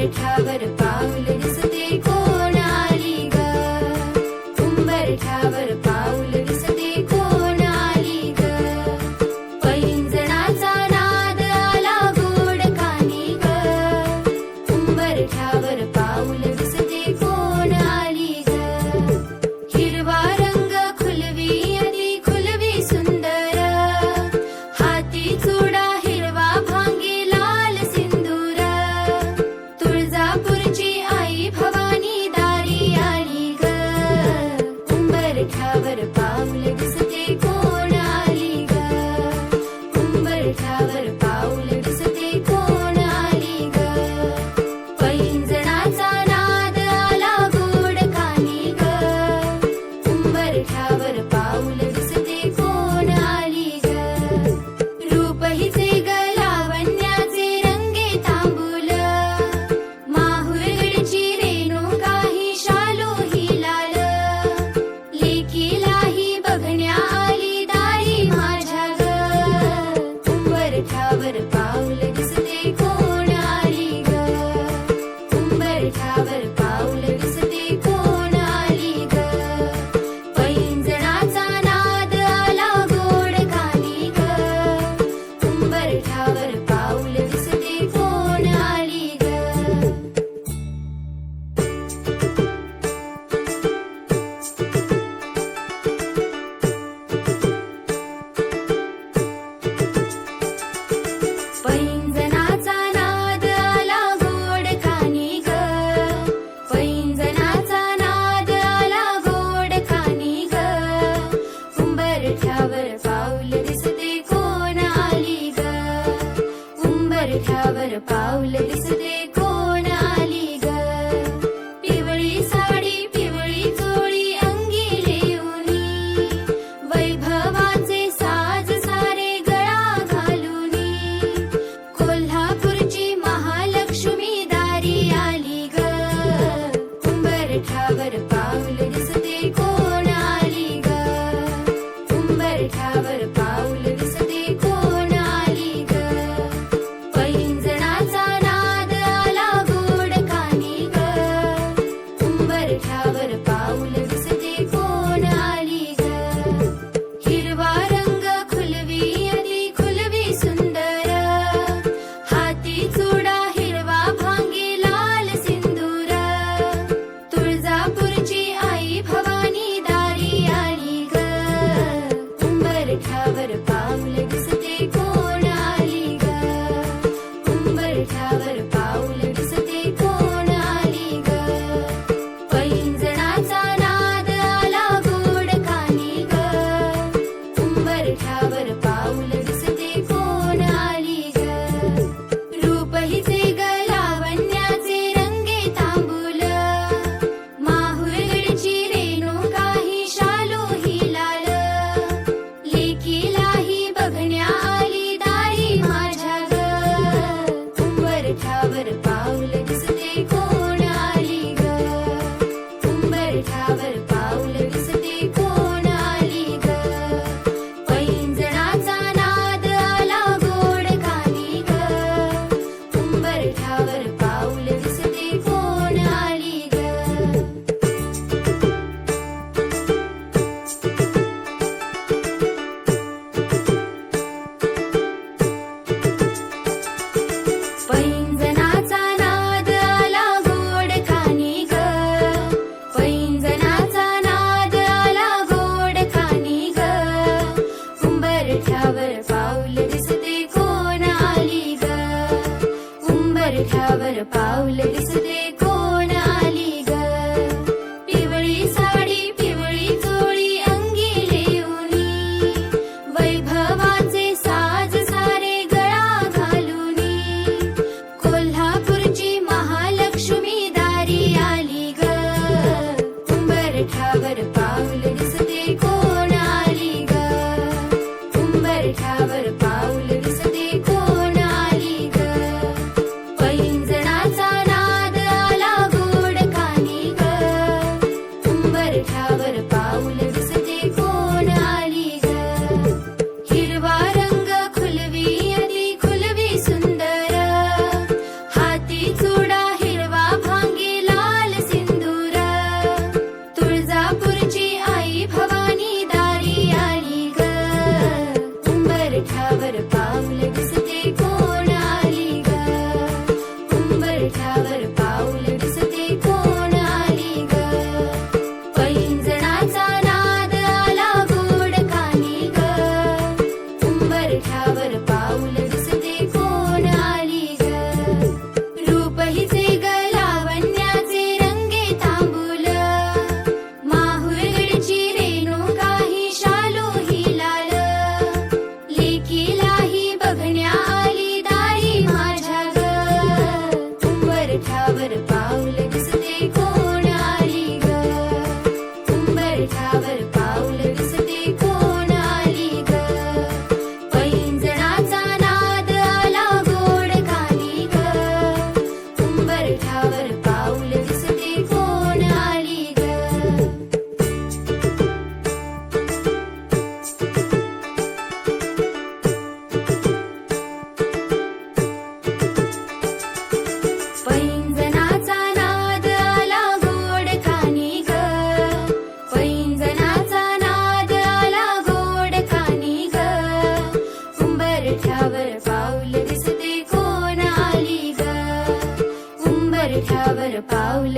उंबरठ्यावर पाऊल दिसते कोण आली ग, उंबरठ्यावर पाऊल दिसते कोण आली ग, पैंजणाचा नाद आला गोड कानी ग, उंबरठ्यावर पाऊल दिसते कोण आली ग, हिरवा रंग खुलवी अति खुलवी सुंदर, हाती चुडा हिरवा भांगी लाल सिंदूर, तुळजापूरची आई भवानी दारी आली ग, उंबरठ्यावर पाऊल दिसते कोण आली ग, उंबरठ्यावर पाऊल दिसते कोण आली ग, पैंजणाचा नाद आला गोड कानी ग, उंबरठ्यावर पाऊल दिसते कोण आली ग, रूप हिचे ग लावण्याचे रंगे तांबूल, माहुरगडची रेणुका ही शालू ही लाल, लेकीलाही बघण्या आली दारी माझ्या ग, उंबरठ्यावर पाऊल दिसते कोण आली ग, उंबरठ्यावर पाऊल दिसते कोण आली ग, पैंजणाचा नाद आला गोड कानी ग, उंबरठ्यावर पाऊल दिसते कोण आली ग. पैंजणाचा नाद आला गोड कानी ग, पैंजणाचा नाद आला गोड कानी ग, उंबरठ्यावर पाऊल दिसते कोण आली ग, उंबरठ्यावर पाऊल दिसते कोण आली ग, पिवळी साडी पिवळी चोळी अंगी लेऊनी, वैभवाचे साज सारे गळा घालूनी, कोल्हापूरची महालक्ष्मी दारी आली ग, उंबरठ्यावर पाऊल दिसते कोण आली ग, उंबरठ्यावर पाऊल दिसते कोण आली ग, पैंजणाचा नाद आला गोड कानी ग, उंबरठ्यावर पाऊल दिसते कोण आली ग, हिरवा रंग खुलवी अति खुलवी सुंदर, हाती चुडा हिरवा भांगी लाल सिंदूर, तुळजापूरची आई भवानी दारी आली ग, उंबरठ्यावर पाऊल दिसते कोण आली ग, उंबरठ्यावर पाऊल दिसते कोण आली ग, पैंजणाचा नाद आला गोड कानी ग, उंबरठ्यावर पाऊल दिसते कोण आली ग, रूप हिचे ग लावण्याचे रंगे तांबूल, माहुरगडची रेणुका ही शालू ही लाल, लेकीलाही बघण्या आली दारी माझ्या ग, उंबरठ्यावर पाऊल दिसते कोण आली ग, उंबरठ्यावर पाऊल दिसते कोण आली ग, पैंजणाचा नाद आला गोड कानी ग, उंबरठ्यावर पाऊल दिसते कोण आली ग. पैंजणाचा नाद आला गोड कानी ग, पैंजणाचा नाद आला गोड कानी ग, उंबरठ्यावर पाऊल दिसते कोण आली ग, उंबरठ्यावर पाऊल दिसते कोण आली ग, पिवळी साडी पिवळी चोळी अंगी लेऊनी, वैभवाचे साज सारे गळा घालूनी, कोल्हापूरची महालक्ष्मी दारी आली ग, उंबरठ्यावर पाऊल दिसते कोण आली ग, उंबरठ्यावर पाऊल दिसते कोण आली ग, पैंजणाचा नाद आला उंबरठ्यावर पाऊल दिसते कोण आली ग पैंजणाचा नाद आला गोड कानी ग उंबरठ्यावर पाऊल दिसते कोण आली ग रूप हिचे ग लावण्याचे रंगे तांबूल माहुरगडची रेणुका ही शालू ही लाल लेकीलाही बघण्या आली दारी माझ्या ग उंबरठ्यावर पाऊल दिसते कोण आली ग उंबरठ्यावर पाऊल दिसते कोण आली ग पैंजणाचा नाद आला गोड कानी ग उंबरठ्यावर पाऊल दिसते कोण आली ग पैंजणाचा नाद आला गोड कानी ग पैंजणाचा नाद आला गोड कानी ग उंबरठ्यावर पाऊल दिसते कोण आली ग उंबरठ्यावर पाऊल